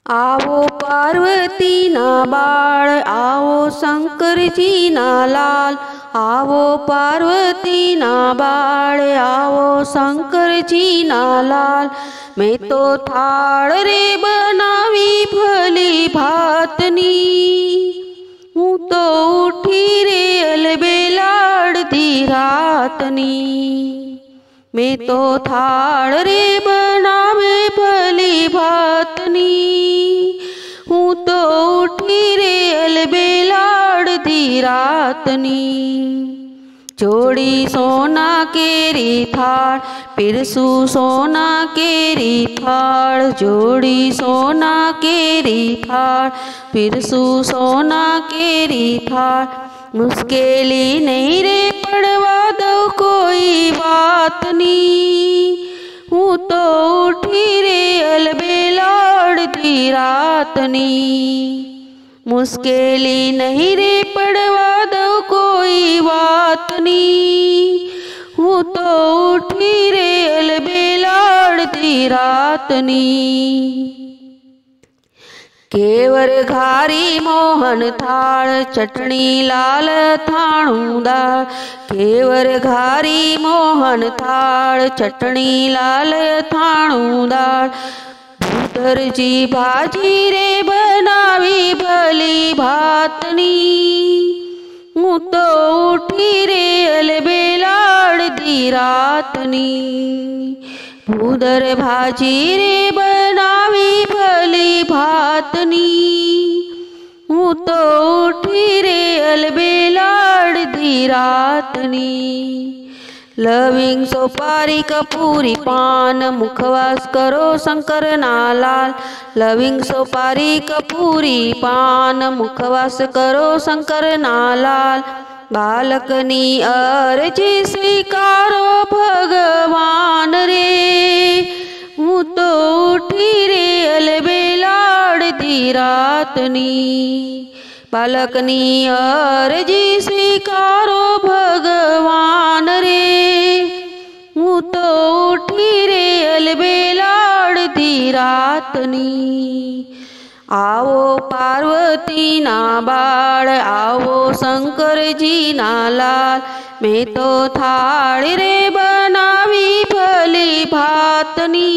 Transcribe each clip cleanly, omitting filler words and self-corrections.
आवो पार्वती ना बाळ, आवो शंकरजी ना लाल। आवो पार्वती ना बाळ, आवो शंकरजी ना लाल। मैं तो थाळ रे बनावी भली भातनी, हूँ तो उठी रे अलबेलाड़ती रातनी। मैं तो थाळ रे बनावे भली भातनी, हूँ तो उठी रे अलबेलाड़ती रातनी। जोड़ी सोना केरी थाळ, पिरसू सोना केरी थाळ। जोड़ी सोना केरी थाळ, पिरसू सोना केरी थाळ। मुश्केली नहीं रे पड़वा दो कोई बात नी, हूँ तो उठी रे अलबेलाड़ती रातनी। मुश्केली नहीं रे पड़वा दो कोई बात नी, हूँ तो उठी रे अलबेलाड़ती रातनी। केवर घारी मोहन थाळ, चटणी लाल थाणू दाळ। केवर घारी मोहन थाळ, चटणी लाल थाणू दाळ। भूदरजी भाजी रे बनावी भली भातनी, हूँ तो उठी रे अलबेलाड़ती रातनी। भूदर भाजी रे बनावी भली भातनी, हूँ तो उठी रे अलबेलाड़ती रातनी। लविंग सोपारी कपूरी पान, मुखवास करो शंकर ना लाल। लविंग सोपारी कपूरी पान, मुखवास करो शंकर ना लाल। बालकनी अर्जी स्वीकारो भगवान रे, हूँ तो उठी रे अलबेलाड़ती रातनी। बालकनी अर्जी स्वीकारो भगवान रे, हूँ तो उठी रे अलबेलाड़ती रातनी। आवो पार्वती ना बाळ, आवो शंकरजी ना लाल। मैं तो थाळ रे बनावी भली भातनी,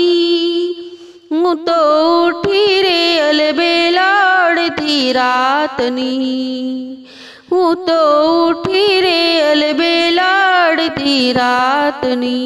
हूँ तो उठी रे अलबेलाड़ती रातनी। हूँ तो उठी रे अलबेलाड़ती रातनी।